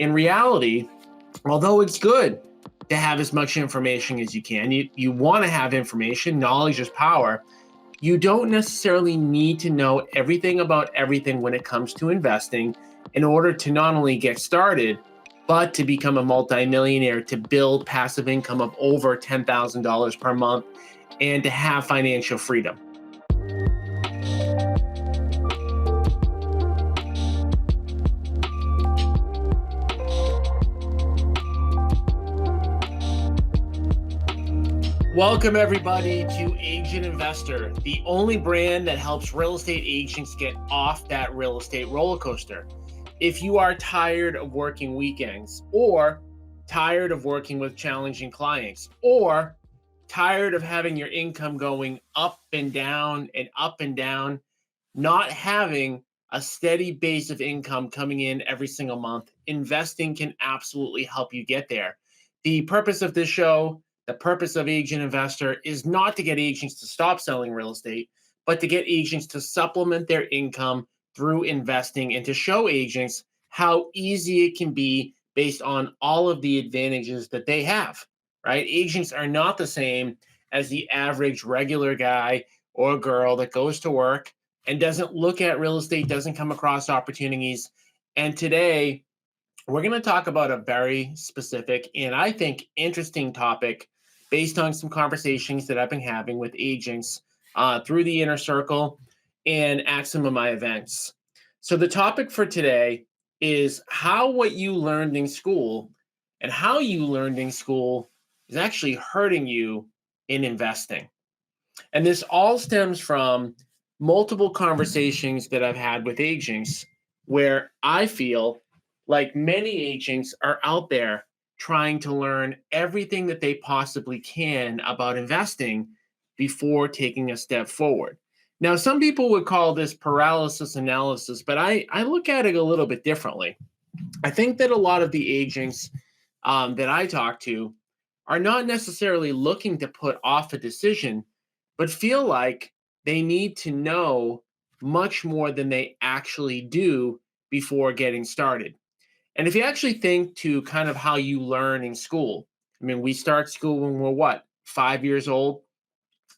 In reality, although it's good to have as much information as you can, you want to have information. Knowledge is power. You don't necessarily need to know everything about everything when it comes to investing in order to not only get started, but to become a multimillionaire, to build passive income of over $10,000 per month, and to have financial freedom. Welcome, everybody, to Agent Investor, the only brand that helps real estate agents get off that real estate roller coaster. If you are tired of working weekends, or tired of working with challenging clients, or tired of having your income going up and down and up and down, not having a steady base of income coming in every single month, investing can absolutely help you get there. The purpose of this show, the purpose of Agent Investor, is not to get agents to stop selling real estate, but to get agents to supplement their income through investing and to show agents how easy it can be based on all of the advantages that they have, right? Agents are not the same as the average regular guy or girl that goes to work and doesn't look at real estate, doesn't come across opportunities. And today, we're going to talk about a very specific and I think interesting topic based on some conversations that I've been having with agents through the inner circle and at some of my events. So, the topic for today is how what you learned in school and how you learned in school is actually hurting you in investing. And this all stems from multiple conversations that I've had with agents where I feel like many agents are out there trying to learn everything that they possibly can about investing before taking a step forward. Now, some people would call this paralysis analysis, but I look at it a little bit differently. I think that a lot of the agents that I talk to are not necessarily looking to put off a decision, but feel like they need to know much more than they actually do before getting started. And if you actually think to kind of how you learn in school, I mean, we start school when we're what, 5 years old?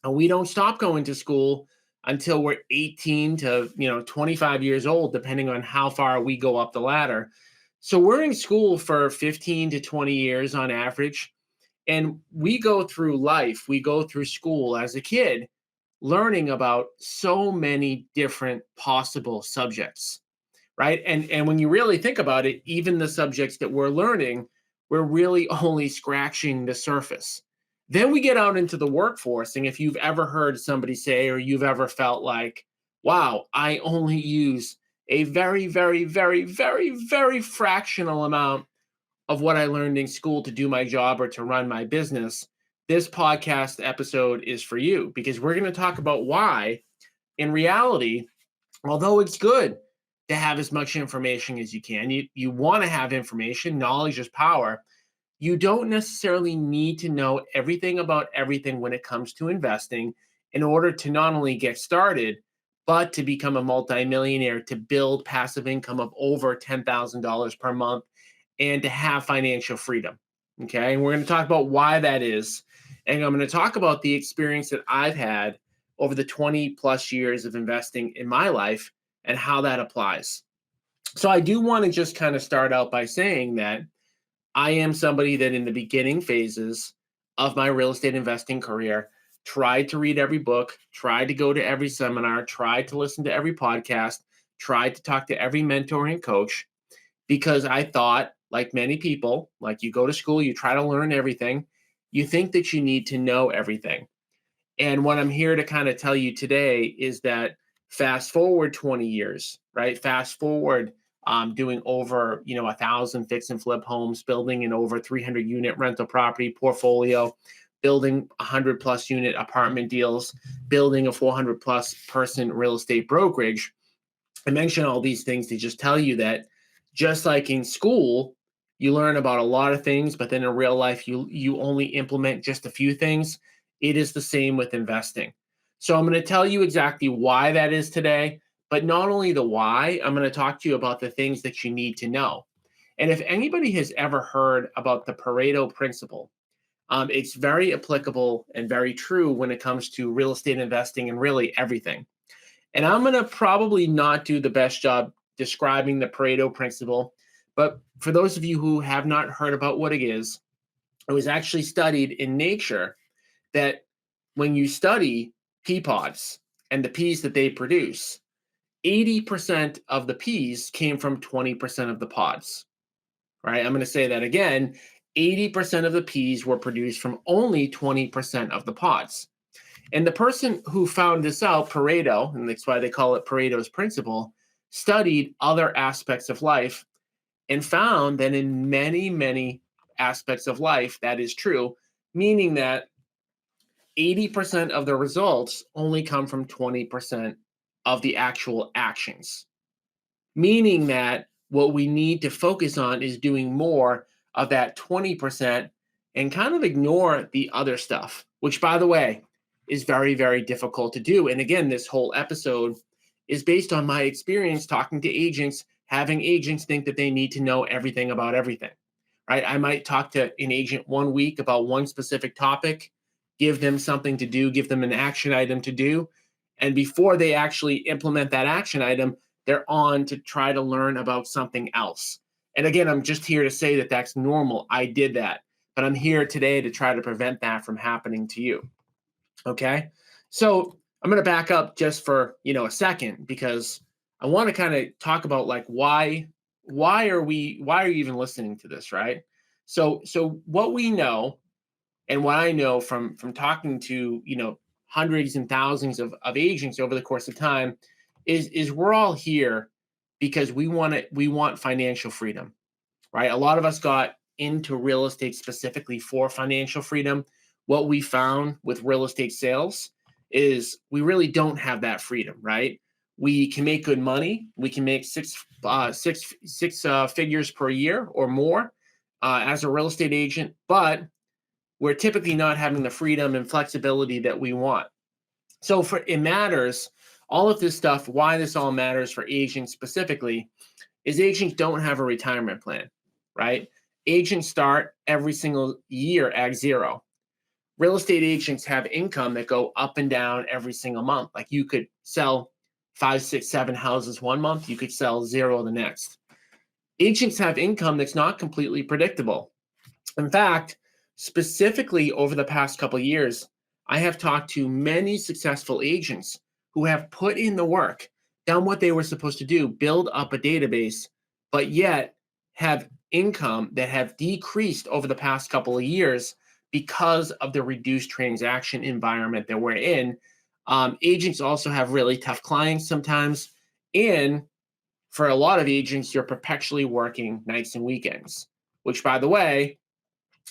And we don't stop going to school until we're 18 to 25 years old, depending on how far we go up the ladder. So we're in school for 15 to 20 years on average. And we go through life, we go through school as a kid, learning about so many different possible subjects, right? And when you really think about it, even the subjects that we're learning, we're really only scratching the surface. Then we get out into the workforce. And if you've ever heard somebody say, or you've ever felt like, wow, I only use a very, very, very, very, very fractional amount of what I learned in school to do my job or to run my business, this podcast episode is for you because we're going to talk about why, in reality, although it's good to have as much information as you can, you want to have information. Knowledge is power. You don't necessarily need to know everything about everything when it comes to investing in order to not only get started, but to become a multimillionaire, to build passive income of over $10,000 per month, and to have financial freedom. Okay. And we're going to talk about why that is. And I'm going to talk about the experience that I've had over the 20 plus years of investing in my life and how that applies. So I do want to just kind of start out by saying that I am somebody that in the beginning phases of my real estate investing career tried to read every book, tried to go to every seminar, tried to listen to every podcast, tried to talk to every mentor and coach because I thought, like many people, like you go to school, you try to learn everything, you think that you need to know everything. And what I'm here to kind of tell you today is that fast forward 20 years, right? Fast forward doing over 1,000 fix and flip homes, building an over 300 unit rental property portfolio, building 100 plus unit apartment deals, building a 400 plus person real estate brokerage. I mention all these things to just tell you that just like in school, you learn about a lot of things, but then in real life, you only implement just a few things. It is the same with investing. So I'm going to tell you exactly why that is today, but not only the why, I'm going to talk to you about the things that you need to know. And if anybody has ever heard about the Pareto principle, it's very applicable and very true when it comes to real estate investing and really everything. And I'm going to probably not do the best job describing the Pareto principle. But for those of you who have not heard about what it is, it was actually studied in Nature that when you study pea pods and the peas that they produce, 80% of the peas came from 20% of the pods, right? I'm going to say that again. 80% of the peas were produced from only 20% of the pods. And the person who found this out, Pareto, and that's why they call it Pareto's principle, studied other aspects of life and found that in many, many aspects of life, that is true, meaning that 80% of the results only come from 20% of the actual actions, meaning that what we need to focus on is doing more of that 20% and kind of ignore the other stuff, which, by the way, is very, very difficult to do. And again, this whole episode is based on my experience talking to agents, having agents think that they need to know everything about everything, right? I might talk to an agent one week about one specific topic, give them something to do, give them an action item to do. And before they actually implement that action item, they're on to try to learn about something else. And again, I'm just here to say that that's normal. I did that, but I'm here today to try to prevent that from happening to you. Okay. So I'm going to back up just for, a second, because I want to kind of talk about like, why are you even listening to this? Right. So what we know and what I know from talking to, hundreds and thousands of agents over the course of time is we're all here because we want financial freedom, right? A lot of us got into real estate specifically for financial freedom. What we found with real estate sales is we really don't have that freedom, right? We can make good money. We can make six figures per year or more as a real estate agent, but we're typically not having the freedom and flexibility that we want. So it matters, all of this stuff, why this all matters for agents specifically, is agents don't have a retirement plan, right? Agents start every single year at zero. Real estate agents have income that go up and down every single month. Like you could sell 5, 6, 7 houses one month, you could sell 0 the next. Agents have income that's not completely predictable. In fact, specifically over the past couple of years, I have talked to many successful agents who have put in the work, done what they were supposed to do, build up a database, but yet have income that have decreased over the past couple of years because of the reduced transaction environment that we're in. Agents also have really tough clients sometimes. And for a lot of agents, you're perpetually working nights and weekends, which, by the way,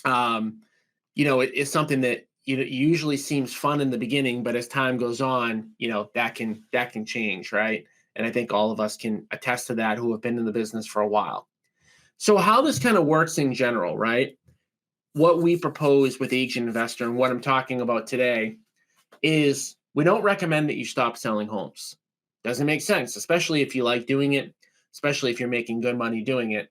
it is something that usually seems fun in the beginning, but as time goes on, that can change, right? And I think all of us can attest to that who have been in the business for a while. So how this kind of works in general, right? What we propose with Agent Investor and what I'm talking about today is we don't recommend that you stop selling homes. Doesn't make sense, especially if you like doing it, especially if you're making good money doing it.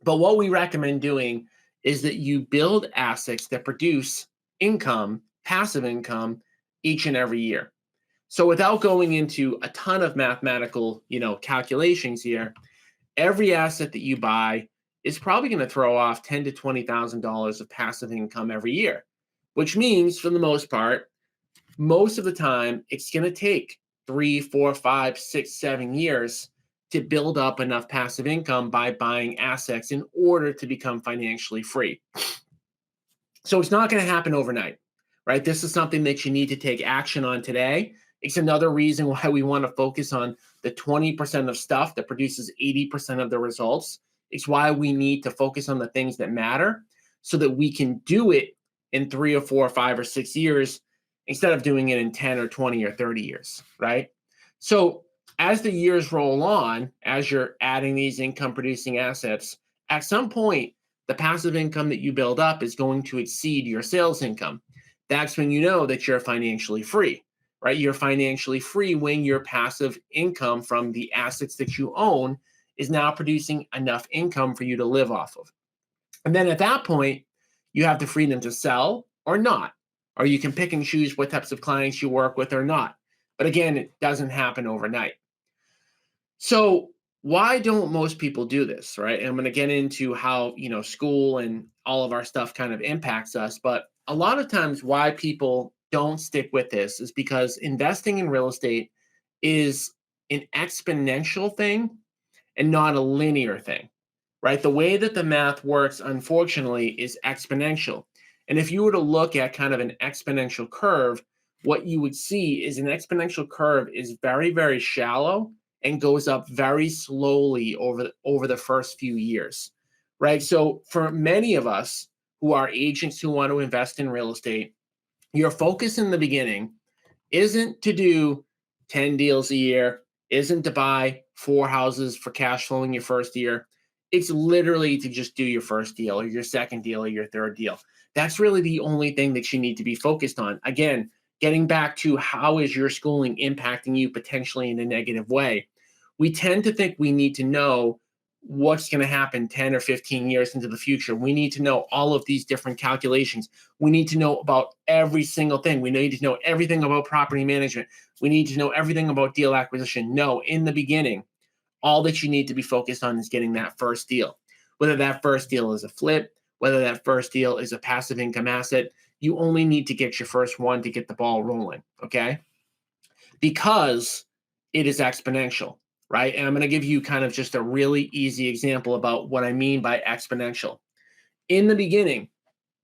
But what we recommend doing is that you build assets that produce income, passive income, each and every year. So without going into a ton of mathematical, calculations here, every asset that you buy is probably going to throw off $10,000 to $20,000 of passive income every year, which means for the most part, most of the time, it's going to take 3, 4, 5, 6, 7 years to build up enough passive income by buying assets in order to become financially free. So it's not going to happen overnight, right? This is something that you need to take action on today. It's another reason why we want to focus on the 20% of stuff that produces 80% of the results. It's why we need to focus on the things that matter so that we can do it in 3 or 4 or 5 or 6 years instead of doing it in 10 or 20 or 30 years, right? So as the years roll on, as you're adding these income producing assets, at some point, the passive income that you build up is going to exceed your sales income. That's when you know that you're financially free, right? You're financially free when your passive income from the assets that you own is now producing enough income for you to live off of. And then at that point, you have the freedom to sell or not, or you can pick and choose what types of clients you work with or not. But again, it doesn't happen overnight. So why don't most people do this, right? And I'm going to get into how, school and all of our stuff kind of impacts us, but a lot of times why people don't stick with this is because investing in real estate is an exponential thing and not a linear thing, right? The way that the math works, unfortunately, is exponential. And if you were to look at kind of an exponential curve, what you would see is an exponential curve is very, very shallow and goes up very slowly over the first few years, right? So for many of us who are agents who want to invest in real estate, your focus in the beginning isn't to do 10 deals a year, isn't to buy 4 houses for cash flow in your first year. It's literally to just do your first deal or your second deal or your third deal. That's really the only thing that you need to be focused on. Again, getting back to how is your schooling impacting you potentially in a negative way. We tend to think we need to know what's going to happen 10 or 15 years into the future. We need to know all of these different calculations. We need to know about every single thing. We need to know everything about property management. We need to know everything about deal acquisition. No, in the beginning, all that you need to be focused on is getting that first deal. Whether that first deal is a flip, whether that first deal is a passive income asset, you only need to get your first one to get the ball rolling, okay? Because it is exponential, right? And I'm going to give you kind of just a really easy example about what I mean by exponential. In the beginning,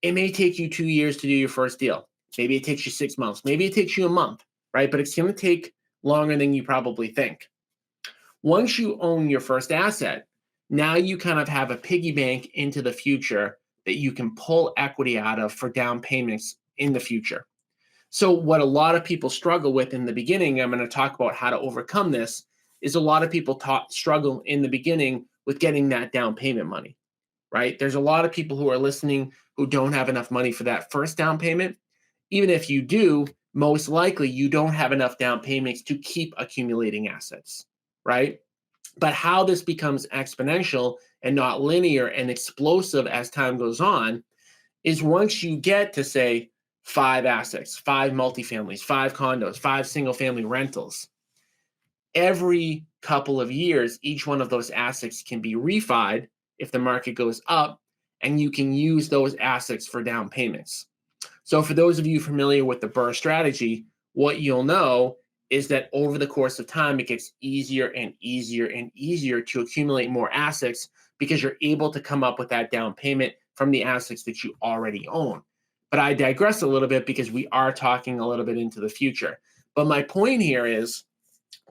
it may take you 2 years to do your first deal. Maybe it takes you 6 months. Maybe it takes you a month, right? But it's going to take longer than you probably think. Once you own your first asset, now you kind of have a piggy bank into the future that you can pull equity out of for down payments in the future. So what a lot of people struggle with in the beginning, I'm going to talk about how to overcome this, is a lot of people struggle in the beginning with getting that down payment money, right? There's a lot of people who are listening who don't have enough money for that first down payment. Even if you do, most likely you don't have enough down payments to keep accumulating assets, right? But how this becomes exponential and not linear and explosive as time goes on is once you get to, say, 5 assets, 5 multifamilies, 5 condos, 5 single family rentals, every couple of years, each one of those assets can be refied if the market goes up, and you can use those assets for down payments. So for those of you familiar with the BRRRR strategy, what you'll know is that over the course of time, it gets easier and easier and easier to accumulate more assets because you're able to come up with that down payment from the assets that you already own. But I digress a little bit because we are talking a little bit into the future. But my point here is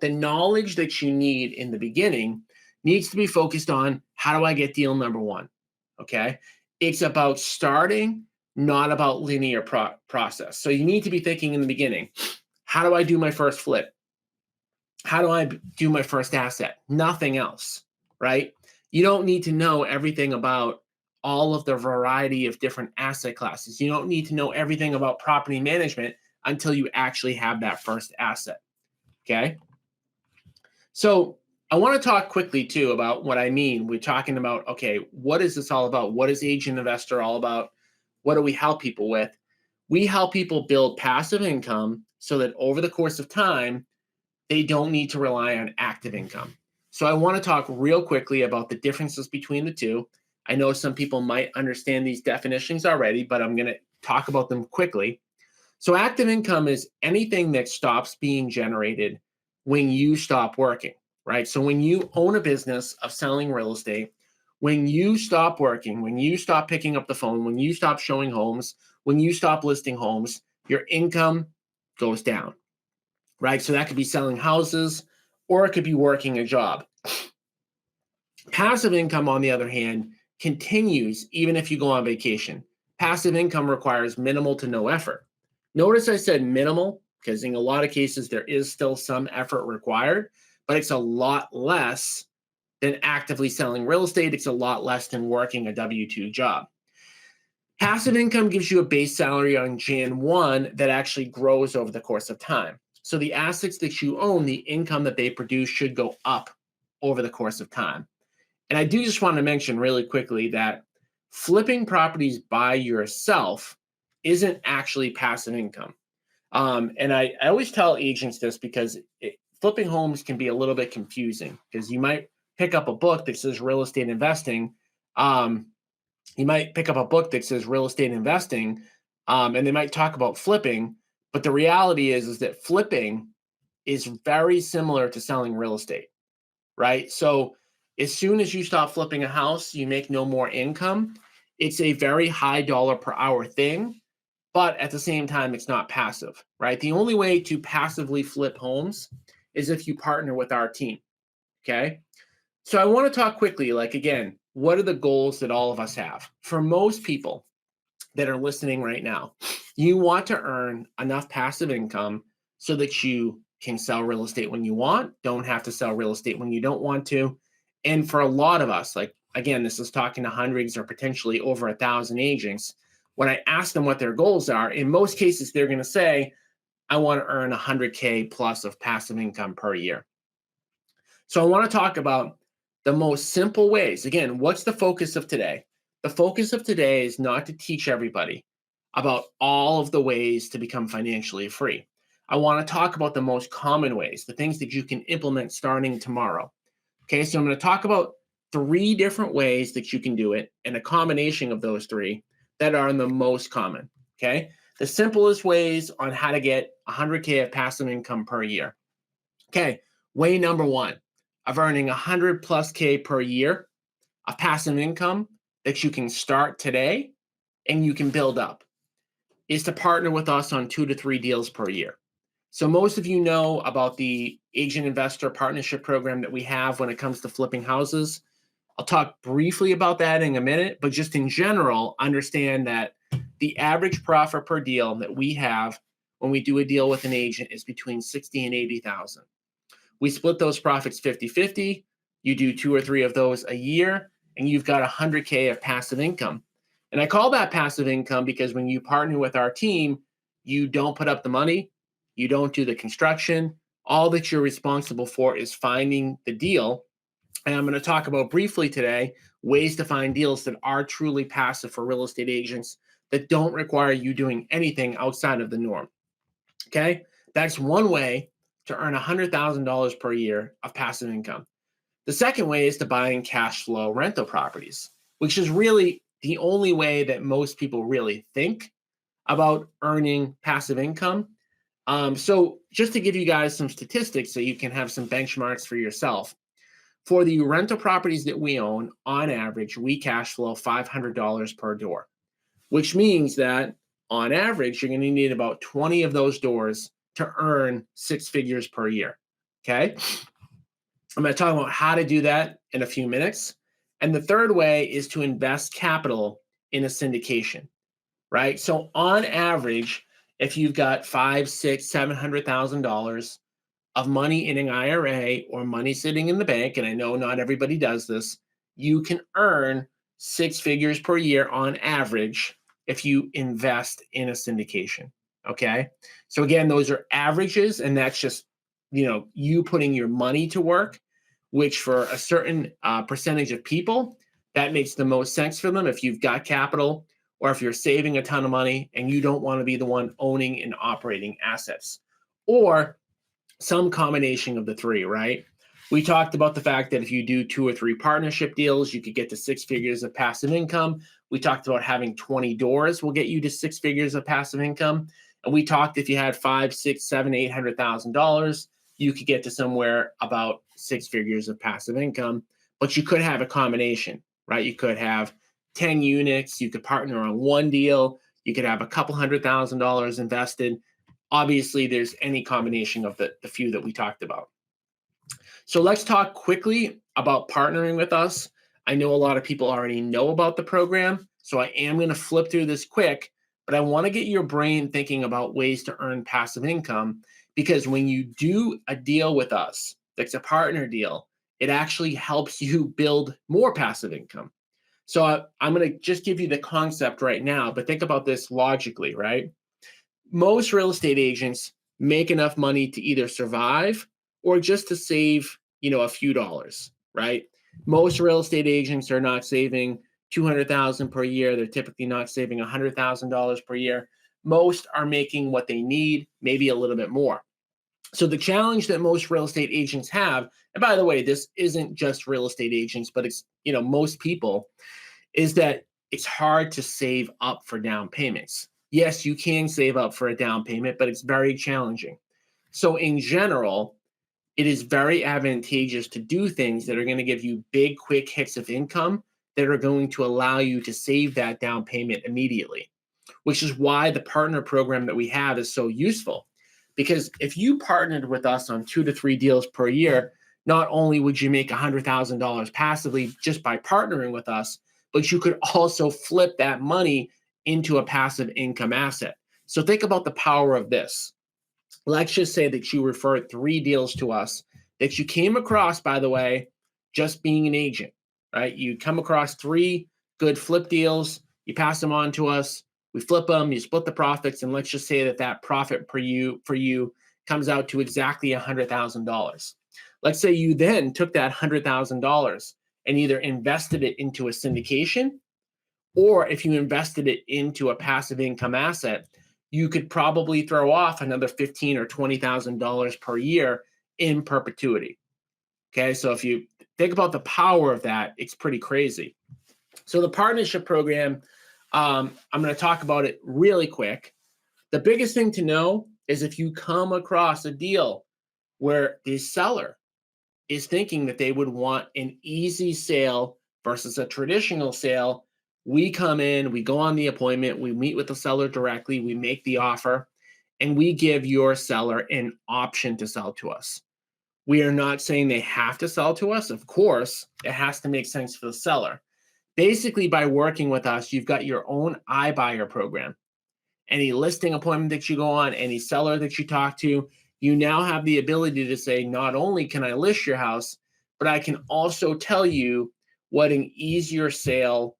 the knowledge that you need in the beginning needs to be focused on how do I get deal number one, okay? It's about starting, not about linear process. So you need to be thinking in the beginning, how do I do my first flip? How do I do my first asset? Nothing else, right? You don't need to know everything about all of the variety of different asset classes. You don't need to know everything about property management until you actually have that first asset, okay? So I want to talk quickly too about what I mean. We're talking about, okay, what is this all about? What is Agent Investor all about? What do we help people with? We help people build passive income so that over the course of time, they don't need to rely on active income. So I want to talk real quickly about the differences between the two. I know some people might understand these definitions already, but I'm going to talk about them quickly. So active income is anything that stops being generated when you stop working, right? So when you own a business of selling real estate, when you stop working, when you stop picking up the phone, when you stop showing homes, when you stop listing homes, your income goes down, right? So that could be selling houses or it could be working a job. Passive income, on the other hand, continues even if you go on vacation. Passive income requires minimal to no effort. Notice I said minimal because in a lot of cases there is still some effort required, but it's a lot less than actively selling real estate. It's a lot less than working a W-2 job. Passive income gives you a base salary on Jan 1 that actually grows over the course of time. So the assets that you own, the income that they produce should go up over the course of time. And I do just want to mention really quickly that flipping properties by yourself isn't actually passive income. And I always tell agents this because flipping homes can be a little bit confusing because you might pick up a book that says real estate investing. Um, you might pick up a book that says real estate investing, and they might talk about flipping. But the reality is that flipping is very similar to selling real estate, right? So as soon as you stop flipping a house, you make no more income. It's a very high dollar per hour thing, but at the same time, it's not passive, right? The only way to passively flip homes is if you partner with our team. Okay. So I want to talk quickly, like, again, what are the goals that all of us have? For most people that are listening right now, you want to earn enough passive income so that you can sell real estate when you want, don't have to sell real estate when you don't want to. And for a lot of us, like, again, this is talking to hundreds or potentially over 1,000 agents. When I ask them what their goals are, in most cases, they're going to say, I want to earn 100K plus of passive income per year. So I want to talk about the most simple ways. Again, what's the focus of today? The focus of today is not to teach everybody about all of the ways to become financially free. I want to talk about the most common ways, the things that you can implement starting tomorrow. Okay, so I'm going to talk about 3 different ways that you can do it and a combination of those 3 that are the most common. Okay, the simplest ways on how to get 100K of passive income per year. Okay, way number 1 of earning 100 plus K per year of passive income that you can start today and you can build up is to partner with us on 2 to 3 deals per year. So most of you know about the agent investor partnership program that we have when it comes to flipping houses. I'll talk briefly about that in a minute, but just in general, understand that the average profit per deal that we have when we do a deal with an agent is between 60 and 80,000. We split those profits 50-50. You do 2 or 3 of those a year, and you've got 100K of passive income. And I call that passive income because when you partner with our team, you don't put up the money, you don't do the construction. All that you're responsible for is finding the deal. And I'm going to talk about briefly today ways to find deals that are truly passive for real estate agents that don't require you doing anything outside of the norm. Okay, that's one way to earn $100,000 per year of passive income. The second way is to buying cash flow rental properties, which is really the only way that most people really think about earning passive income. So just to give you guys some statistics so you can have some benchmarks for yourself. For the rental properties that we own, on average, we cash flow $500 per door, which means that on average, you're going to need about 20 of those doors to earn 6 figures per year. Okay. I'm going to talk about how to do that in a few minutes. And the third way is to invest capital in a syndication, right? So on average, if you've got $500,000, $600,000, $700,000 of money in an IRA or money sitting in the bank, and I know not everybody does this, you can earn 6 figures per year on average if you invest in a syndication. Okay. So again, those are averages, and that's just, you putting your money to work, which for a certain percentage of people, that makes the most sense for them if you've got capital or if you're saving a ton of money and you don't want to be the one owning and operating assets, or some combination of the 3, right? We talked about the fact that if you do 2 or 3 partnership deals, you could get to 6 figures of passive income. We talked about having 20 doors will get you to 6 figures of passive income. And we talked if you had 5, 6, 7, $800,000, you could get to somewhere about 6 figures of passive income. But you could have a combination, right? You could have 10 units, you could partner on 1 deal, you could have a couple $100,000 invested. Obviously, there's any combination of the few that we talked about. So let's talk quickly about partnering with us. I know a lot of people already know about the program, so I am going to flip through this quick, but I want to get your brain thinking about ways to earn passive income, because when you do a deal with us that's a partner deal, it actually helps you build more passive income. So I'm going to just give you the concept right now, but think about this logically, right? Most real estate agents make enough money to either survive or just to save, a few dollars, right? Most real estate agents are not saving 200,000 per year. They're typically not saving $100,000 per year. Most are making what they need, maybe a little bit more. So the challenge that most real estate agents have, and by the way, this isn't just real estate agents, but it's, most people, is that it's hard to save up for down payments. Yes, you can save up for a down payment, but it's very challenging. So in general, it is very advantageous to do things that are going to give you big, quick hits of income that are going to allow you to save that down payment immediately, which is why the partner program that we have is so useful. Because if you partnered with us on 2 to 3 deals per year, not only would you make $100,000 passively just by partnering with us, but you could also flip that money into a passive income asset. So think about the power of this. Let's just say that you referred 3 deals to us that you came across, by the way, just being an agent, right? You come across 3 good flip deals, you pass them on to us, we flip them, you split the profits, and let's just say that profit for you comes out to exactly $100,000. Let's say you then took that $100,000 and either invested it into a syndication, or if you invested it into a passive income asset, you could probably throw off another $15,000 or $20,000 per year in perpetuity. Okay, so if you think about the power of that, it's pretty crazy. So the partnership program, I'm going to talk about it really quick. The biggest thing to know is if you come across a deal where the seller is thinking that they would want an easy sale versus a traditional sale, we come in, we go on the appointment, we meet with the seller directly, we make the offer, and we give your seller an option to sell to us. We are not saying they have to sell to us. Of course, it has to make sense for the seller. Basically, by working with us, you've got your own iBuyer program. Any listing appointment that you go on, any seller that you talk to, you now have the ability to say, not only can I list your house, but I can also tell you what an easier sale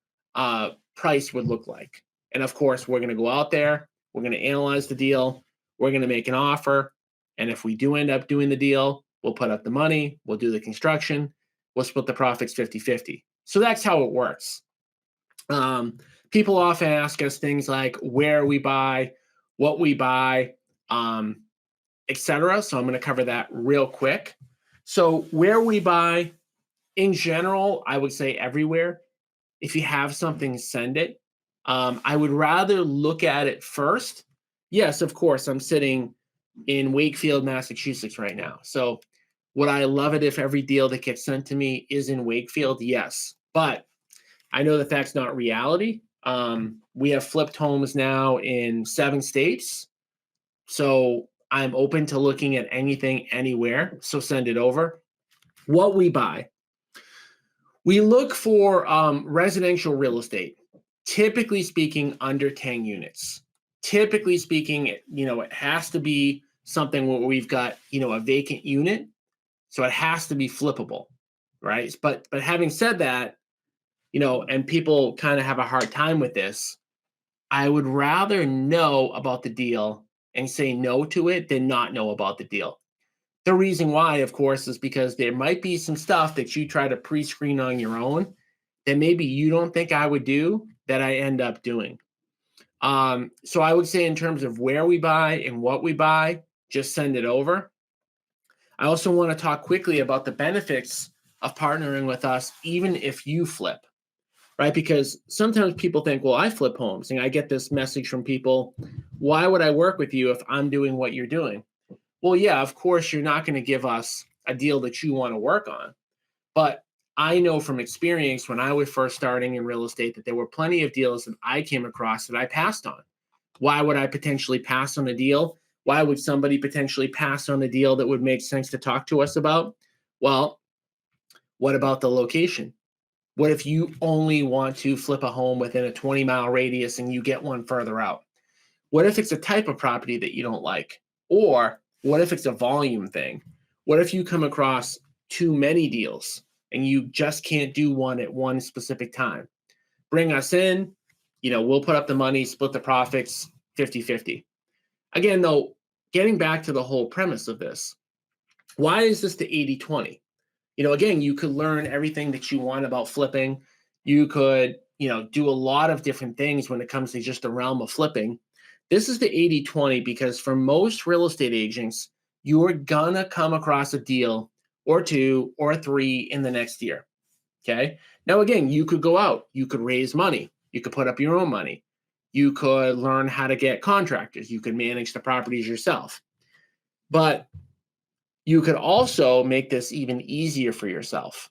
price would look like. And of course, we're going to go out there, we're going to analyze the deal, we're going to make an offer. And if we do end up doing the deal, we'll put up the money, we'll do the construction, we'll split the profits 50-50. So that's how it works. People often ask us things like where we buy, what we buy, etc. So I'm going to cover that real quick. So where we buy, in general, I would say everywhere. If you have something, send it. I would rather look at it first. Yes, of course, I'm sitting in Wakefield, Massachusetts right now. So would I love it if every deal that gets sent to me is in Wakefield? Yes. But I know that that's not reality. We have flipped homes now in 7 states. So I'm open to looking at anything, anywhere. So send it over. What we buy. We look for residential real estate, typically speaking, under 10 units. Typically speaking, it has to be something where we've got, a vacant unit. So it has to be flippable, right? But having said that, and people kind of have a hard time with this, I would rather know about the deal and say no to it than not know about the deal. The reason why, of course, is because there might be some stuff that you try to pre-screen on your own that maybe you don't think I would do that I end up doing. So I would say in terms of where we buy and what we buy, just send it over. I also want to talk quickly about the benefits of partnering with us, even if you flip, right? Because sometimes people think, well, I flip homes, and I get this message from people, why would I work with you if I'm doing what you're doing? Well, yeah, of course, you're not going to give us a deal that you want to work on. But I know from experience when I was first starting in real estate that there were plenty of deals that I came across that I passed on. Why would I potentially pass on a deal? Why would somebody potentially pass on a deal that would make sense to talk to us about? Well, what about the location? What if you only want to flip a home within a 20-mile radius and you get one further out? What if it's a type of property that you don't like? Or what if it's a volume thing? What if you come across too many deals and you just can't do one at one specific time? Bring us in, we'll put up the money, split the profits 50-50. Again, though, getting back to the whole premise of this, why is this the 80-20? Again, you could learn everything that you want about flipping. You could, do a lot of different things when it comes to just the realm of flipping. This is the 80/20 because for most real estate agents, you're gonna come across a deal or two or three in the next year. Okay. Now, again, you could go out, you could raise money, you could put up your own money, you could learn how to get contractors, you could manage the properties yourself. But you could also make this even easier for yourself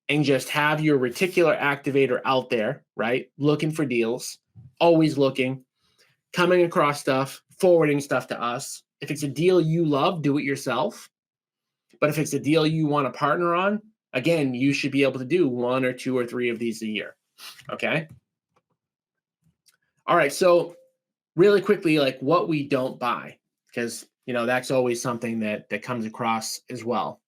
and just have your reticular activator out there, right? Looking for deals, always looking, coming across stuff, forwarding stuff to us. If it's a deal you love, do it yourself. But if it's a deal you want to partner on, again, you should be able to do one or two or three of these a year. Okay. All right. So, really quickly, like what we don't buy, because that's always something that comes across as well.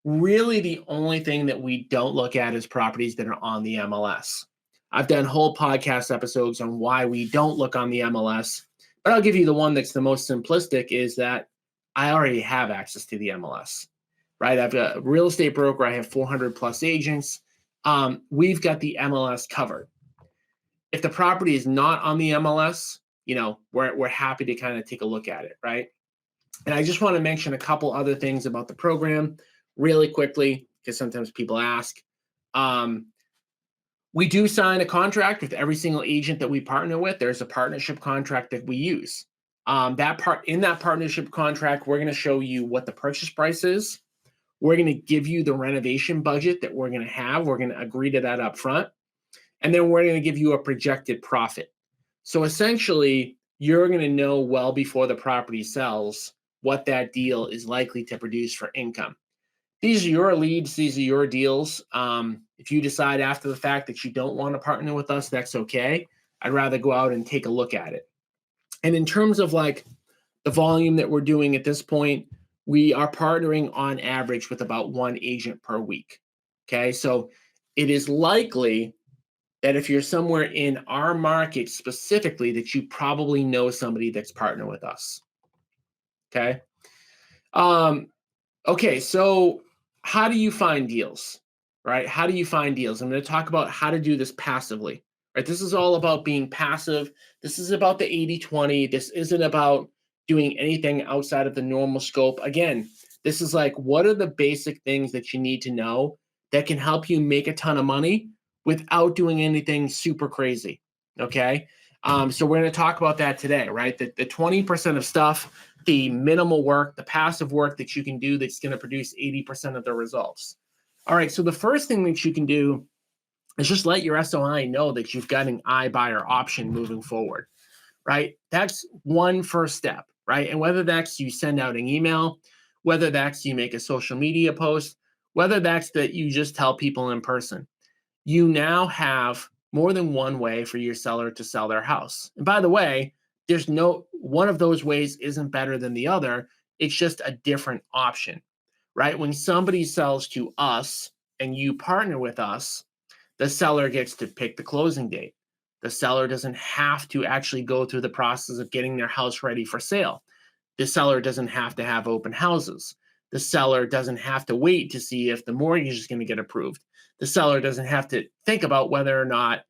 Really, the only thing that we don't look at is properties that are on the MLS. I've done whole podcast episodes on why we don't look on the MLS, but I'll give you the one that's the most simplistic is that I already have access to the MLS, right? I've got a real estate broker. I have 400 plus agents. We've got the MLS covered. If the property is not on the MLS, we're happy to kind of take a look at it, right? And I just want to mention a couple other things about the program really quickly, because sometimes people ask. We do sign a contract with every single agent that we partner with. There's a partnership contract that we use. In that partnership contract, we're going to show you what the purchase price is. We're going to give you the renovation budget that we're going to have. We're going to agree to that up front. And then we're going to give you a projected profit. So essentially, you're going to know well before the property sells what that deal is likely to produce for income. These are your leads. These are your deals. If you decide after the fact that you don't want to partner with us, that's okay. I'd rather go out and take a look at it. And in terms of like the volume that we're doing at this point, we are partnering on average with about one agent per week. Okay. So it is likely that if you're somewhere in our market specifically, that you probably know somebody that's partnered with us. Okay. Okay. So how do you find deals, right? How do you find deals? I'm going to talk about how to do this passively, right? This is all about being passive. This is about the 80/20. This isn't about doing anything outside of the normal scope. Again, this is like, what are the basic things that you need to know that can help you make a ton of money without doing anything super crazy? Okay. So we're going to talk about that today, right? The 20% of stuff, the minimal work, the passive work that you can do that's going to produce 80% of the results. All right. So the first thing that you can do is just let your SOI know that you've got an iBuyer option moving forward, right? That's one first step, right? And whether that's you send out an email, whether that's you make a social media post, whether that's that you just tell people in person, you now have more than one way for your seller to sell their house. And by the way, there's no one of those ways isn't better than the other. It's just a different option, right? When somebody sells to us and you partner with us, the seller gets to pick the closing date. The seller doesn't have to actually go through the process of getting their house ready for sale. The seller doesn't have to have open houses. The seller doesn't have to wait to see if the mortgage is going to get approved. The seller doesn't have to think about whether or not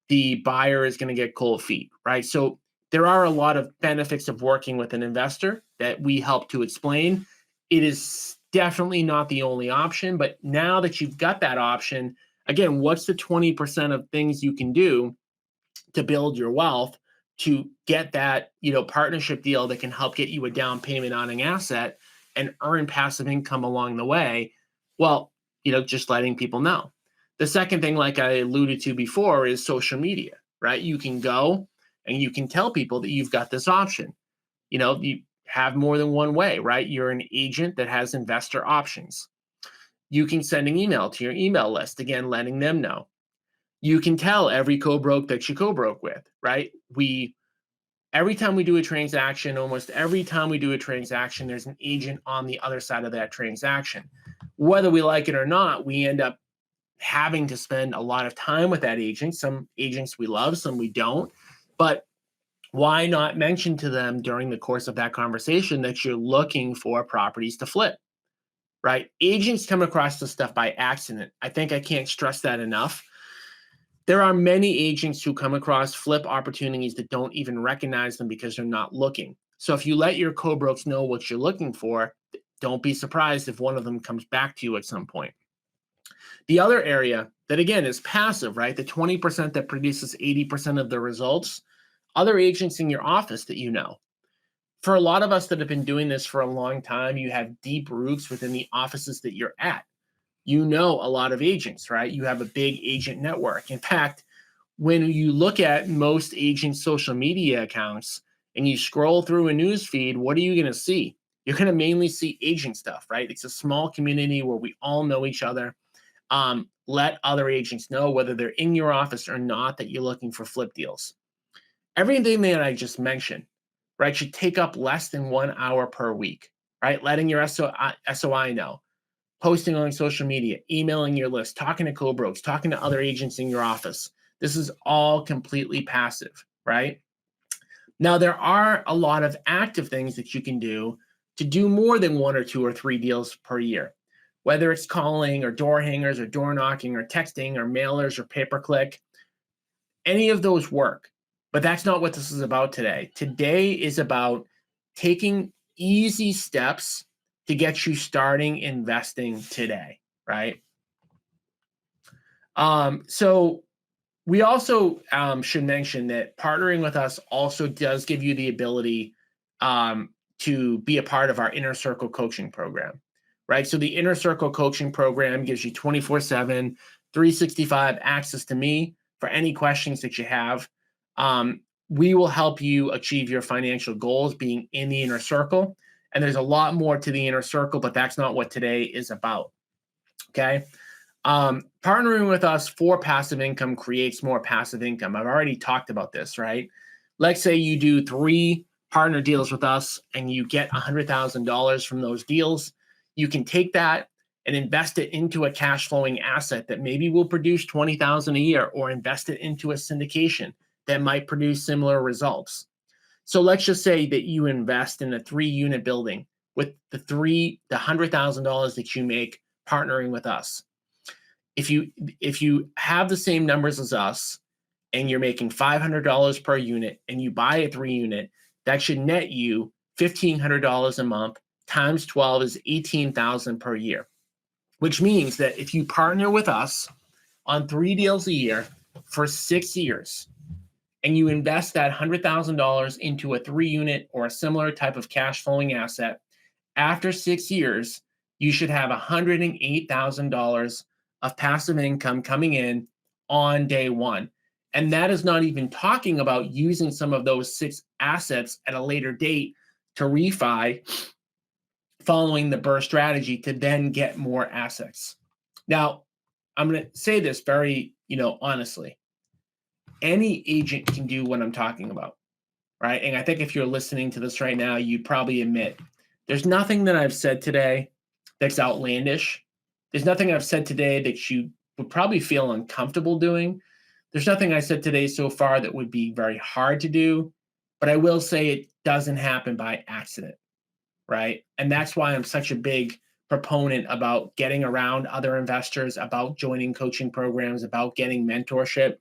the buyer is going to get cold feet, right? So there are a lot of benefits of working with an investor that we help to explain. It is definitely not the only option, but now that you've got that option, again, what's the 20% of things you can do to build your wealth to get that, partnership deal that can help get you a down payment on an asset and earn passive income along the way? Well, just letting people know. The second thing, like I alluded to before, is social media, right? You can go and you can tell people that you've got this option. You have more than one way, right? You're an agent that has investor options. You can send an email to your email list, again, letting them know. You can tell every co-broke that you co-broke with, right? Every time we do a transaction, almost every time we do a transaction, there's an agent on the other side of that transaction. Whether we like it or not, we end up having to spend a lot of time with that agent. Some agents we love, some we don't. But why not mention to them during the course of that conversation that you're looking for properties to flip, right? Agents come across this stuff by accident. I think I can't stress that enough. There are many agents who come across flip opportunities that don't even recognize them because they're not looking. So if you let your co-broks know what you're looking for, don't be surprised if one of them comes back to you at some point. The other area that, again, is passive, right? The 20% that produces 80% of the results, other agents in your office that you know. For a lot of us that have been doing this for a long time, you have deep roots within the offices that you're at. You know a lot of agents, right? You have a big agent network. In fact, when you look at most agent social media accounts and you scroll through a news feed, what are you going to see? You're going to mainly see agent stuff, right? It's a small community where we all know each other. Let other agents know, whether they're in your office or not, that you're looking for flip deals. Everything that I just mentioned, right, should take up less than 1 hour per week, right? Letting your SOI know, posting on social media, emailing your list, talking to co-broks, talking to other agents in your office. This is all completely passive, right? Now, there are a lot of active things that you can do to do more than 1 or 2 or 3 deals per year, whether it's calling or door hangers or door knocking or texting or mailers or pay-per-click. Any of those work, but that's not what this is about today. Today is about taking easy steps to get you starting investing today, right? So we also should mention that partnering with us also does give you the ability to be a part of our Inner Circle coaching program, right? So the Inner Circle coaching program gives you 24/7, 365 access to me for any questions that you have. We will help you achieve your financial goals being in the Inner Circle. And there's a lot more to the Inner Circle, but that's not what today is about, okay? Partnering with us for passive income creates more passive income. I've already talked about this, right? Let's say you do 3 partner deals with us and you get $100,000 from those deals. You can take that and invest it into a cash flowing asset that maybe will produce $20,000 a year, or invest it into a syndication that might produce similar results. So let's just say that you invest in a 3-unit building with the $100,000 that you make partnering with us. If you have the same numbers as us and you're making $500 per unit and you buy a 3-unit, that should net you $1,500 a month times 12 is $18,000 per year, which means that if you partner with us on 3 deals a year for 6 years and you invest that $100,000 into a 3-unit or a similar type of cash flowing asset, after 6 years, you should have $108,000 of passive income coming in on day one. And that is not even talking about using some of those 6 assets at a later date to refi following the BRRRR strategy to then get more assets. Now, I'm going to say this very, honestly. Any agent can do what I'm talking about, right? And I think if you're listening to this right now, you'd probably admit there's nothing that I've said today that's outlandish. There's nothing I've said today that you would probably feel uncomfortable doing. There's nothing I said today so far that would be very hard to do, but I will say it doesn't happen by accident, right? And that's why I'm such a big proponent about getting around other investors, about joining coaching programs, about getting mentorship.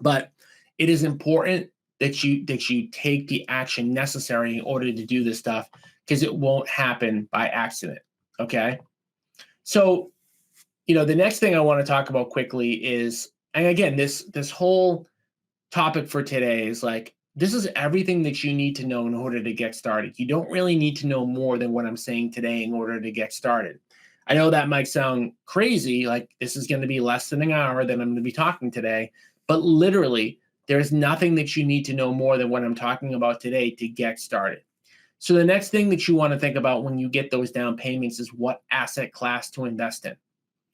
But it is important that you take the action necessary in order to do this stuff, because it won't happen by accident, okay? So, the next thing I want to talk about quickly is, and again, this whole topic for today is like, this is everything that you need to know in order to get started. You don't really need to know more than what I'm saying today in order to get started. I know that might sound crazy, like this is going to be less than an hour that I'm going to be talking today, but literally, there's nothing that you need to know more than what I'm talking about today to get started. So the next thing that you want to think about when you get those down payments is what asset class to invest in,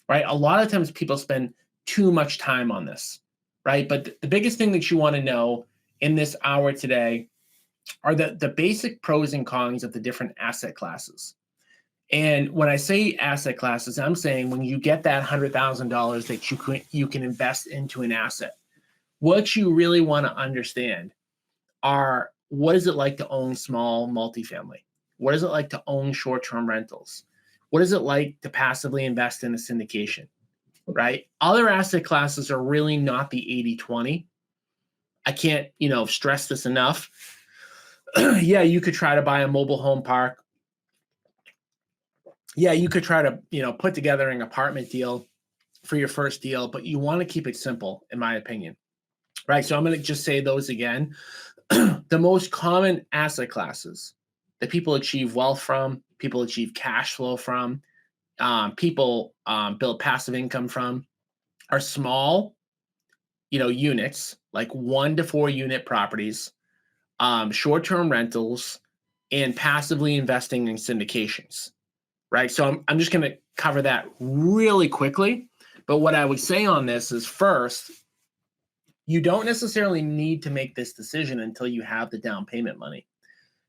right? A lot of times people spend too much time on this, right? But the biggest thing that you want to know in this hour today are the basic pros and cons of the different asset classes. And when I say asset classes, I'm saying when you get that $100,000 that you can invest into an asset, what you really want to understand are, what is it like to own small multifamily? What is it like to own short-term rentals? What is it like to passively invest in a syndication, right? Other asset classes are really not the 80-20. I can't, stress this enough. Yeah, you could try to buy a mobile home park. Yeah, you could try to, put together an apartment deal for your first deal, but you want to keep it simple, in my opinion, right? So I'm going to just say those again. The most common asset classes that people achieve wealth from, people achieve cash flow from, people build passive income from are small, units, like 1 to 4 unit properties, short-term rentals, and passively investing in syndications, right? So I'm just going to cover that really quickly. But what I would say on this is, first, you don't necessarily need to make this decision until you have the down payment money.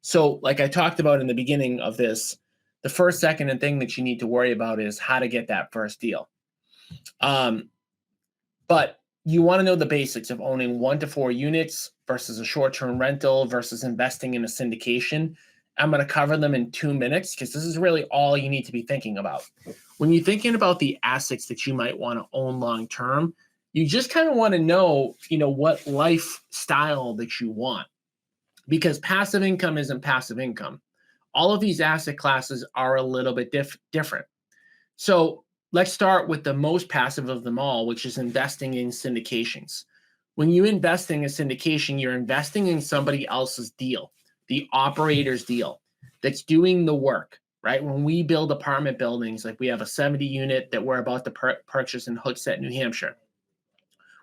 So like I talked about in the beginning of this, the first, second, and thing that you need to worry about is how to get that first deal. But you want to know the basics of owning 1 to 4 units versus a short-term rental versus investing in a syndication. I'm going to cover them in 2 minutes because this is really all you need to be thinking about. When you're thinking about the assets that you might want to own long-term, you just kind of want to know, what lifestyle that you want, because passive income isn't passive income. All of these asset classes are a little bit different. So let's start with the most passive of them all, which is investing in syndications. When you invest in a syndication, you're investing in somebody else's deal, the operator's deal that's doing the work, right? When we build apartment buildings, like we have a 70 unit that we're about to purchase in Hooksett, New Hampshire,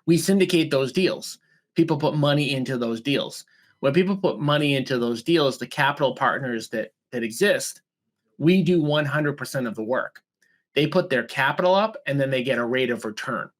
we syndicate those deals. People put money into those deals. When people put money into those deals, the capital partners that exist, we do 100% of the work. They put their capital up and then they get a rate of return.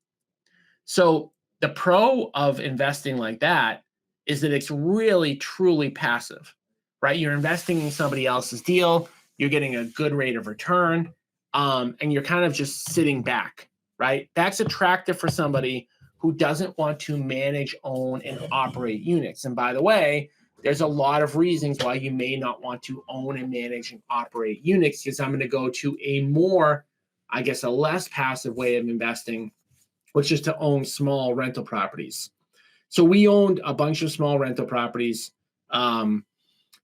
So the pro of investing like that is that it's really, truly passive, right? You're investing in somebody else's deal, you're getting a good rate of return, and you're kind of just sitting back, right? That's attractive for somebody who doesn't want to manage, own, and operate units. And by the way, there's a lot of reasons why you may not want to own and manage and operate units, because I'm going to go to a more, a less passive way of investing, which is to own small rental properties. So we owned a bunch of small rental properties, 1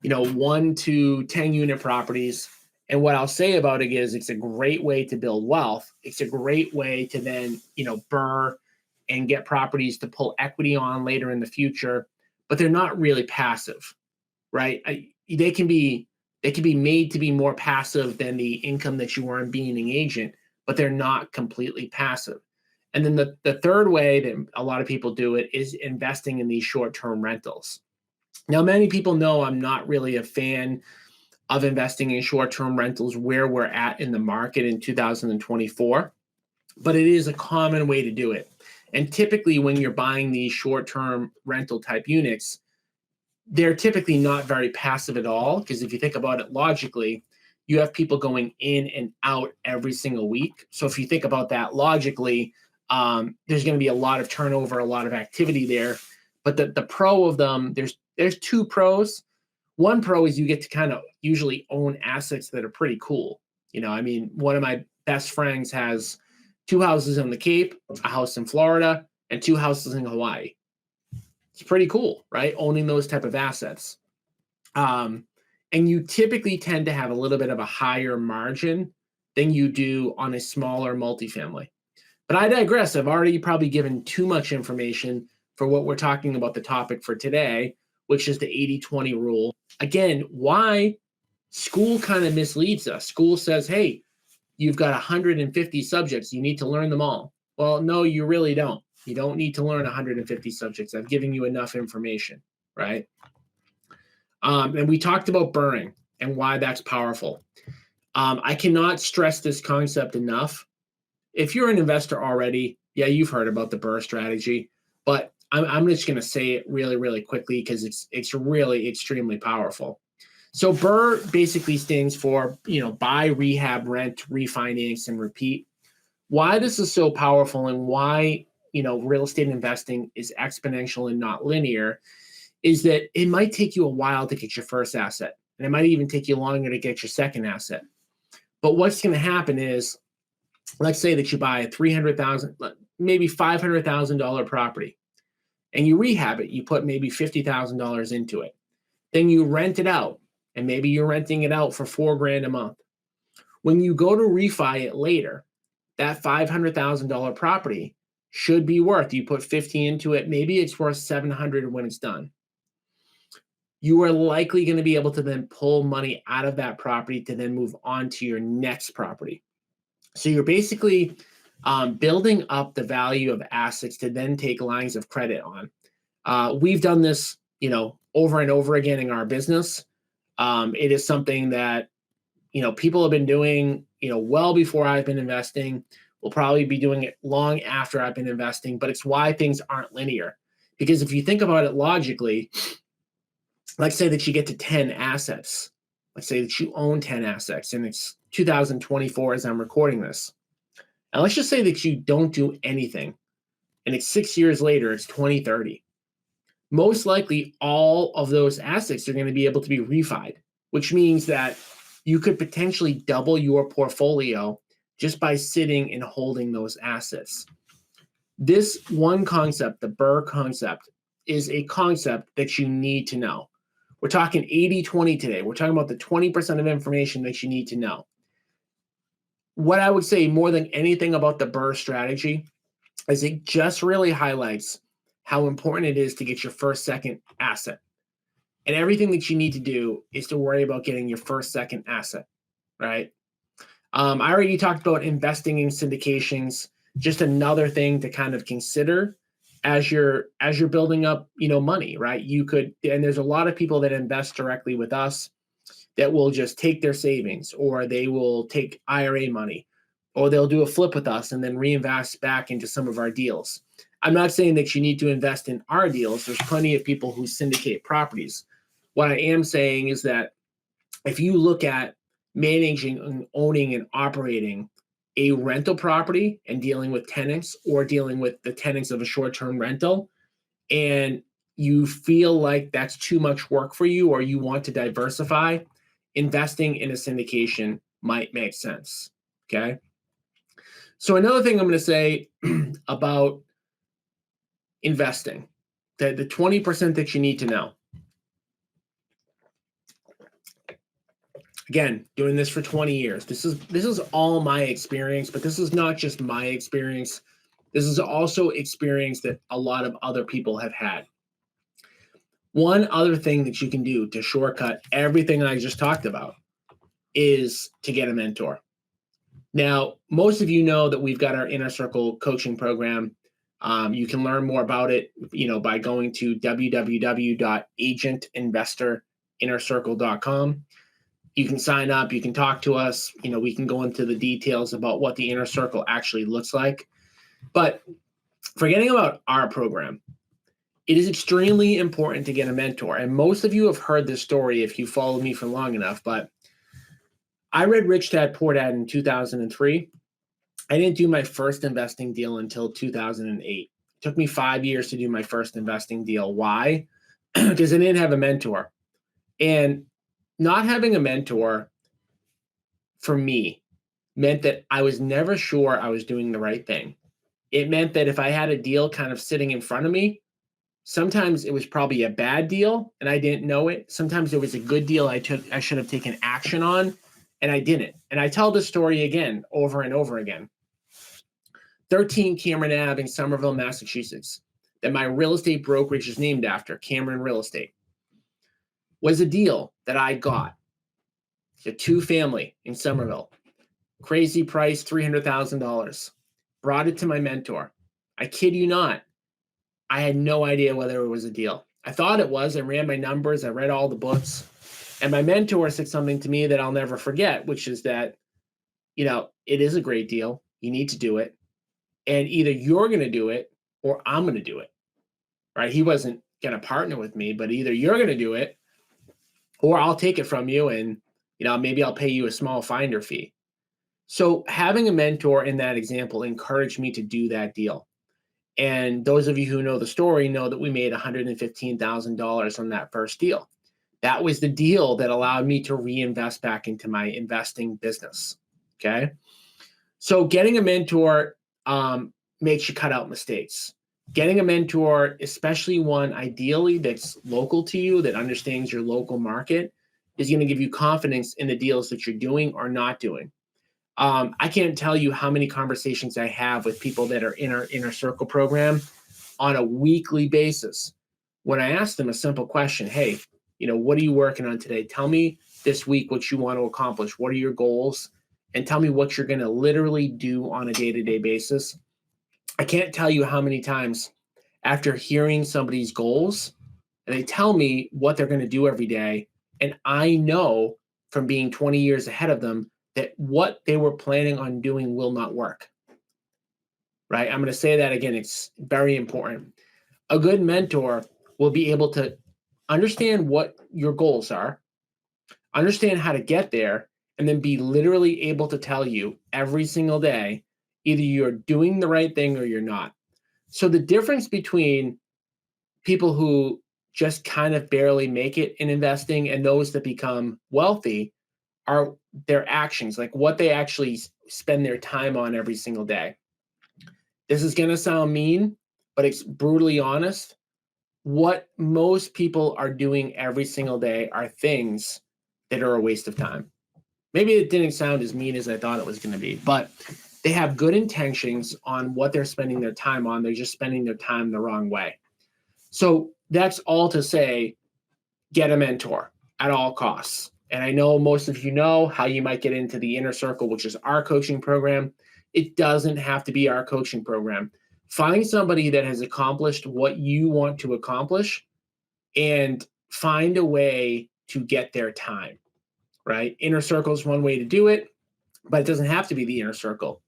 to 10 unit properties. And what I'll say about it is it's a great way to build wealth. It's a great way to then, burr and get properties to pull equity on later in the future, but they're not really passive, right? They can be made to be more passive than the income that you earn being an agent, but they're not completely passive. And then the third way that a lot of people do it is investing in these short-term rentals. Now, many people know I'm not really a fan of investing in short-term rentals where we're at in the market in 2024, but it is a common way to do it. And typically when you're buying these short-term rental type units, they're typically not very passive at all, because if you think about it logically, you have people going in and out every single week. So if you think about that logically, there's going to be a lot of turnover, a lot of activity there. But the pro of them, there's 2 pros. One pro is you get to kind of usually own assets that are pretty cool. One of my best friends has 2 houses on the Cape, a house in Florida, and 2 houses in Hawaii. It's pretty cool, right? Owning those type of assets. And you typically tend to have a little bit of a higher margin than you do on a smaller multifamily. But I digress. I've already probably given too much information for what we're talking about the topic for today, which is the 80-20 rule. Again, why school kind of misleads us. School says, hey, you've got 150 subjects. You need to learn them all. Well, no, you really don't. You don't need to learn 150 subjects. I've given you enough information, right? And we talked about burring and why that's powerful. I cannot stress this concept enough. If you're an investor already, yeah, you've heard about the burr strategy, but I'm just going to say it really, really quickly because it's really extremely powerful. So burr basically stands for, buy, rehab, rent, refinance, and repeat. Why this is so powerful and why, real estate investing is exponential and not linear is that it might take you a while to get your first asset, and it might even take you longer to get your second asset. But what's going to happen is, let's say that you buy a $300,000, maybe $500,000 property, and you rehab it. You put maybe $50,000 into it. Then you rent it out, and maybe you're renting it out for $4,000 a month. When you go to refi it later, that $500,000 property should be worth, you put 50 into it, maybe it's worth 700 when it's done. You are likely going to be able to then pull money out of that property to then move on to your next property. So you're basically building up the value of assets to then take lines of credit on. We've done this, over and over again in our business. It is something that, people have been doing, well before I've been investing. We'll probably be doing it long after I've been investing, but it's why things aren't linear. Because if you think about it logically, let's say that you get to 10 assets. Let's say that you own 10 assets, and it's 2024 as I'm recording this. And let's just say that you don't do anything, and it's 6 years later, it's 2030. Most likely, all of those assets are going to be able to be refied, which means that you could potentially double your portfolio just by sitting and holding those assets. This one concept, the BRRRR concept, is a concept that you need to know. We're talking 80-20 today. We're talking about the 20% of information that you need to know. What I would say more than anything about the BRRRR strategy is it just really highlights how important it is to get your first, second asset. And everything that you need to do is to worry about getting your first, second asset, right? I already talked about investing in syndications. Just another thing to kind of consider as you're building up, money, right? You could, and there's a lot of people that invest directly with us that will just take their savings, or they will take IRA money, or they'll do a flip with us and then reinvest back into some of our deals. I'm not saying that you need to invest in our deals. There's plenty of people who syndicate properties. What I am saying is that if you look at managing and owning and operating a rental property and dealing with tenants, or dealing with the tenants of a short-term rental, and you feel like that's too much work for you, or you want to diversify, investing in a syndication might make sense, okay? So another thing I'm going to say about investing, the 20% that you need to know. Again, doing this for 20 years. This is all my experience, but this is not just my experience. This is also experience that a lot of other people have had. One other thing that you can do to shortcut everything I just talked about is to get a mentor. Now, most of you know that we've got our Inner Circle coaching program. You can learn more about it, by going to www.agentinvestorinnercircle.com. You can sign up, you can talk to us, we can go into the details about what the Inner Circle actually looks like. But forgetting about our program, it is extremely important to get a mentor. And most of you have heard this story if you followed me for long enough, but I read Rich Dad Poor Dad in 2003. I didn't do my first investing deal until 2008. It took me 5 years to do my first investing deal. Why? Because I didn't have a mentor. And not having a mentor for me meant that I was never sure I was doing the right thing. It meant that if I had a deal kind of sitting in front of me, sometimes it was probably a bad deal and I didn't know it. Sometimes it was a good deal I should have taken action on, and I didn't. And I tell this story again, over and over again. 13 Cameron Ave in Somerville, Massachusetts, that my real estate brokerage is named after, Cameron Real Estate, was a deal that I got. It's a 2-family in Somerville. Crazy price, $300,000. Brought it to my mentor. I kid you not. I had no idea whether it was a deal. I thought it was. I ran my numbers. I read all the books. And my mentor said something to me that I'll never forget, which is that, it is a great deal. You need to do it. And either you're going to do it or I'm going to do it, right? He wasn't going to partner with me, but either you're going to do it or I'll take it from you and, maybe I'll pay you a small finder fee. So having a mentor in that example encouraged me to do that deal. And those of you who know the story know that we made $115,000 on that first deal. That was the deal that allowed me to reinvest back into my investing business. Okay. So getting a mentor makes you cut out mistakes. Getting a mentor, especially one ideally that's local to you, that understands your local market, is going to give you confidence in the deals that you're doing or not doing. I can't tell you how many conversations I have with people that are in our inner circle program on a weekly basis. When I ask them a simple question, hey, what are you working on today? Tell me this week what you want to accomplish. What are your goals? And tell me what you're going to literally do on a day-to-day basis. I can't tell you how many times after hearing somebody's goals, and they tell me what they're going to do every day, and I know from being 20 years ahead of them that what they were planning on doing will not work. Right? I'm going to say that again. It's very important. A good mentor will be able to understand what your goals are, understand how to get there, and then be literally able to tell you every single day, either you're doing the right thing or you're not. So the difference between people who just kind of barely make it in investing and those that become wealthy are their actions, like what they actually spend their time on every single day. This is going to sound mean, but it's brutally honest. What most people are doing every single day are things that are a waste of time. Maybe it didn't sound as mean as I thought it was going to be, but they have good intentions on what they're spending their time on. They're just spending their time the wrong way. So that's all to say, get a mentor at all costs. And I know most of you know how you might get into the inner circle, which is our coaching program. It doesn't have to be our coaching program. Find somebody that has accomplished what you want to accomplish and find a way to get their time, right? Inner circle is one way to do it, but it doesn't have to be the inner circle.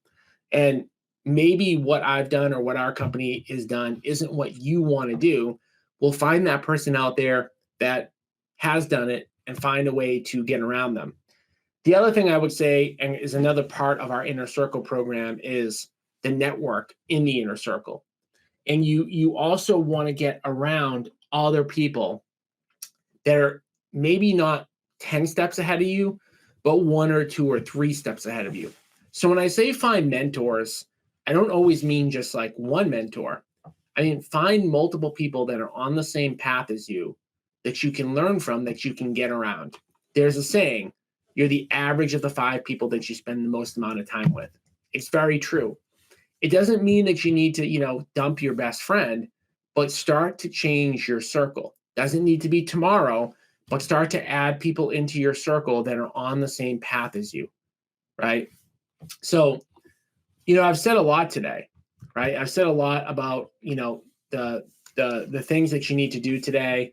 And maybe what I've done or what our company has done isn't what you want to do. We'll find that person out there that has done it and find a way to get around them. The other thing I would say, and is another part of our inner circle program, is the network in the inner circle. And you also want to get around other people that are maybe not 10 steps ahead of you, but 1 or 2 or 3 steps ahead of you. So when I say find mentors, I don't always mean just like one mentor. I mean, find multiple people that are on the same path as you that you can learn from, that you can get around. There's a saying, you're the average of the 5 people that you spend the most amount of time with. It's very true. It doesn't mean that you need to, dump your best friend, but start to change your circle. Doesn't need to be tomorrow, but start to add people into your circle that are on the same path as you, right? So, I've said a lot today, right? I've said a lot about, the things that you need to do today,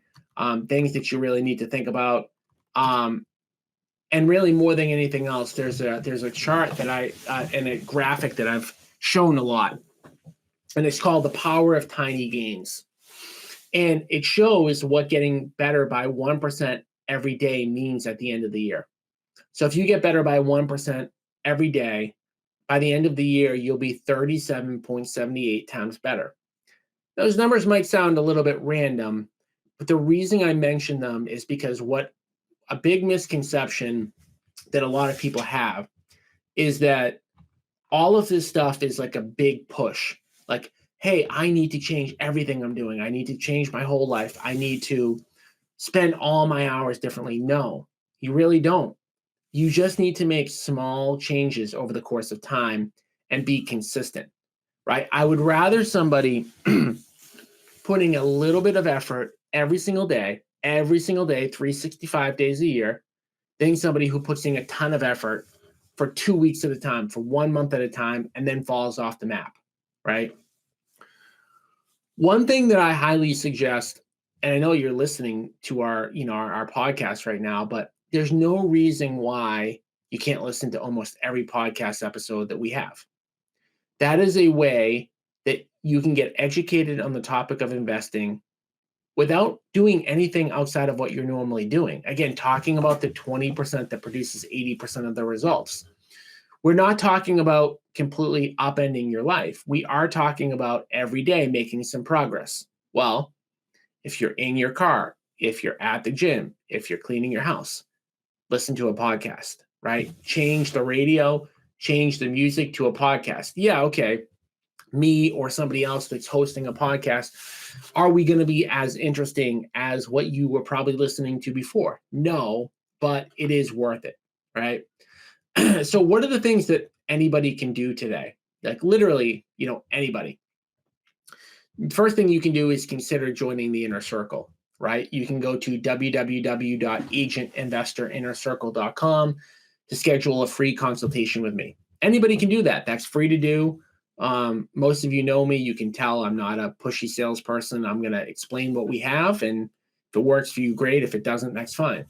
things that you really need to think about. And really more than anything else, there's a chart that and a graphic that I've shown a lot, and it's called The Power of Tiny Gains. And it shows what getting better by 1% every day means at the end of the year. So if you get better by 1% every day, by the end of the year, you'll be 37.78 times better. Those numbers might sound a little bit random, but the reason I mention them is because what a big misconception that a lot of people have is that all of this stuff is like a big push. Like, hey, I need to change everything I'm doing. I need to change my whole life. I need to spend all my hours differently. No, you really don't. You just need to make small changes over the course of time and be consistent, right? I would rather somebody putting a little bit of effort every single day, 365 days a year, than somebody who puts in a ton of effort for 2 weeks at a time, for 1 month at a time, and then falls off the map, right? One thing that I highly suggest, and I know you're listening to our podcast right now, but there's no reason why you can't listen to almost every podcast episode that we have. That is a way that you can get educated on the topic of investing without doing anything outside of what you're normally doing. Again, talking about the 20% that produces 80% of the results. We're not talking about completely upending your life. We are talking about every day making some progress. Well, if you're in your car, if you're at the gym, if you're cleaning your house, listen to a podcast, right? Change the radio, change the music to a podcast. Yeah, okay. Me or somebody else that's hosting a podcast, are we going to be as interesting as what you were probably listening to before? No, but it is worth it, right? So what are the things that anybody can do today? Like literally, anybody. First thing you can do is consider joining the inner circle, right? You can go to www.agentinvestorinnercircle.com to schedule a free consultation with me. Anybody can do that. That's free to do. Most of you know me. You can tell I'm not a pushy salesperson. I'm going to explain what we have, and if it works for you, great. If it doesn't, that's fine.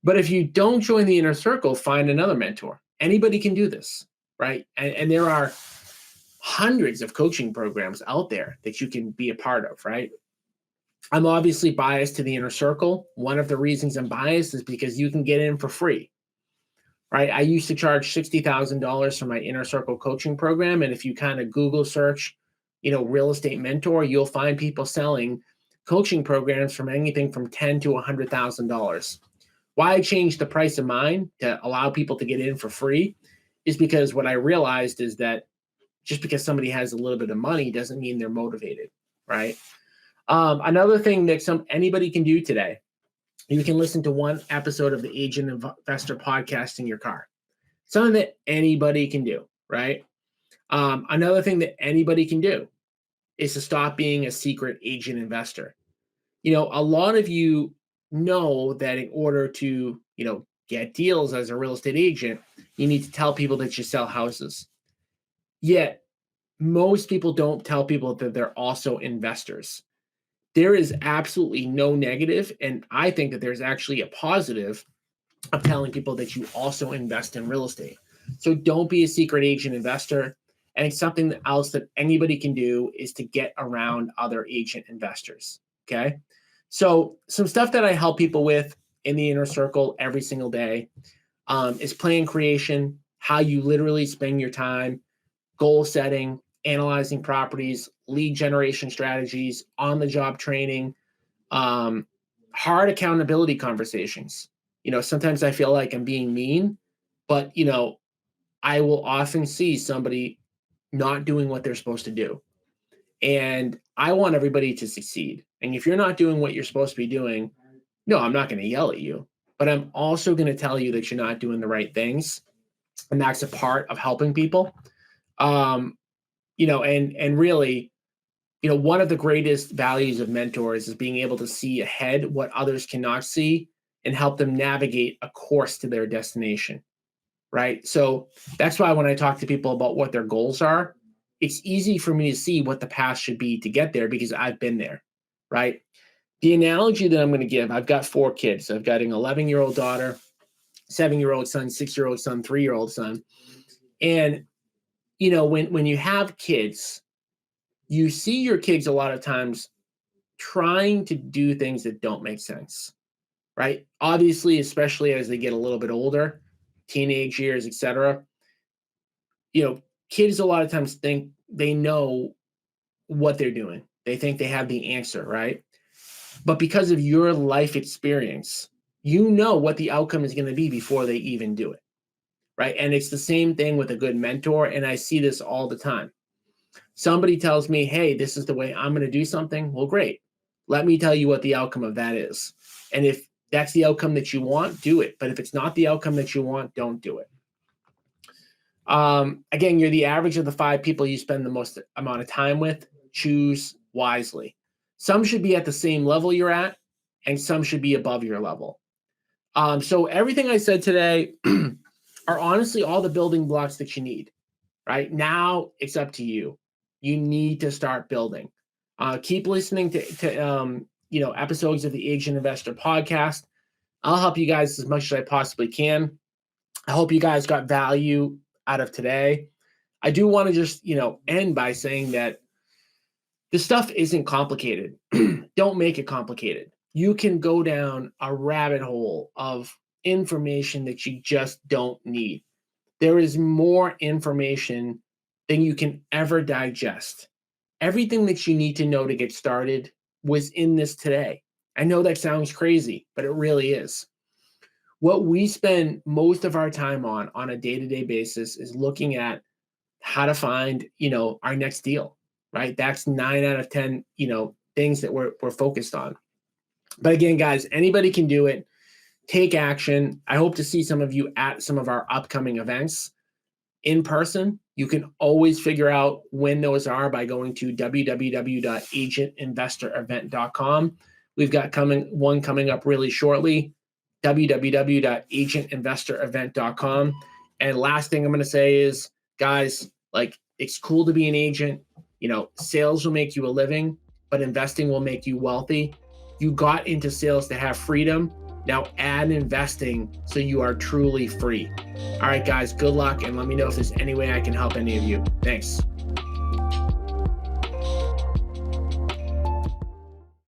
But if you don't join the inner circle, find another mentor. Anybody can do this, right? And there are hundreds of coaching programs out there that you can be a part of, right? I'm obviously biased to the inner circle. One of the reasons I'm biased is because you can get in for free, right? I used to charge $60,000 for my inner circle coaching program. And if you kind of Google search, real estate mentor, you'll find people selling coaching programs from anything from $10,000 to $100,000. Why I changed the price of mine to allow people to get in for free is because what I realized is that just because somebody has a little bit of money doesn't mean they're motivated, right? Another thing that anybody can do today, you can listen to one episode of the Agent Investor podcast in your car. Something that anybody can do, right? Another thing that anybody can do is to stop being a secret agent investor. A lot of you know that in order to, get deals as a real estate agent, you need to tell people that you sell houses. Yet, most people don't tell people that they're also investors. There is absolutely no negative, and I think that there's actually a positive of telling people that you also invest in real estate. So don't be a secret agent investor. And something else that anybody can do is to get around other agent investors, okay? So some stuff that I help people with in the inner circle every single day is plan creation, how you literally spend your time, goal setting, analyzing properties, lead generation strategies, on-the-job training, hard accountability conversations. Sometimes I feel like I'm being mean, but, I will often see somebody not doing what they're supposed to do. And I want everybody to succeed. And if you're not doing what you're supposed to be doing, no, I'm not going to yell at you, but I'm also going to tell you that you're not doing the right things. And that's a part of helping people. And really, one of the greatest values of mentors is being able to see ahead what others cannot see and help them navigate a course to their destination, right? So that's why when I talk to people about what their goals are, it's easy for me to see what the path should be to get there because I've been there, right? The analogy that I'm going to give, I've got 4 kids. I've got an 11-year-old daughter, 7-year-old son, 6-year-old son, 3-year-old son. And, when you have kids, you see your kids a lot of times trying to do things that don't make sense, right? Obviously, especially as they get a little bit older, teenage years, etc. Kids a lot of times think they know what they're doing. They think they have the answer, right? But because of your life experience, you know what the outcome is going to be before they even do it, right? And it's the same thing with a good mentor, and I see this all the time. Somebody tells me, hey, this is the way I'm going to do something. Well, great. Let me tell you what the outcome of that is. And if that's the outcome that you want, do it. But if it's not the outcome that you want, don't do it. Again, you're the average of the 5 people you spend the most amount of time with. Choose wisely. Some should be at the same level you're at, and some should be above your level. So everything I said today are honestly all the building blocks that you need. Right now, it's up to you. You need to start building. Keep listening to episodes of the Agent Investor podcast. I'll help you guys as much as I possibly can. I hope you guys got value out of today. I do want to just, end by saying that this stuff isn't complicated. Don't make it complicated. You can go down a rabbit hole of information that you just don't need. There is more information than you can ever digest. Everything that you need to know to get started was in this today. I know that sounds crazy, but it really is. What we spend most of our time on a day-to-day basis is looking at how to find, our next deal, right? That's 9 out of 10, things that we're focused on. But again, guys, anybody can do it. Take action. I hope to see some of you at some of our upcoming events in person. You can always figure out when those are by going to www.agentinvestorevent.com. We've got one coming up really shortly, www.agentinvestorevent.com. And last thing I'm going to say is, guys, like, it's cool to be an agent. Sales will make you a living, but investing will make you wealthy. You got into sales to have freedom. Now add investing so you are truly free. All right, guys, good luck, and let me know if there's any way I can help any of you. Thanks.